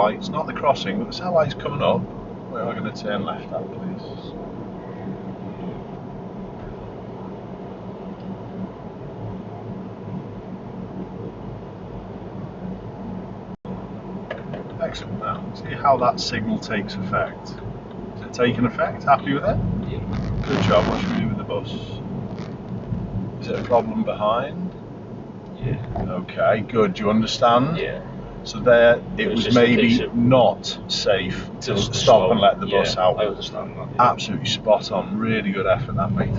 light's not the crossing, but the cell light's coming up. We are going to turn left out, please. Excellent. Now, see how that signal takes effect. Is it taking effect? Happy with it? Yeah. Good job. What should we do with the bus? Is it a problem behind? Yeah. Okay, good. Do you understand? Yeah. So there, it was maybe not safe to stop and let the bus out. I understand that. Yeah. Absolutely spot on. Really good effort, that, mate.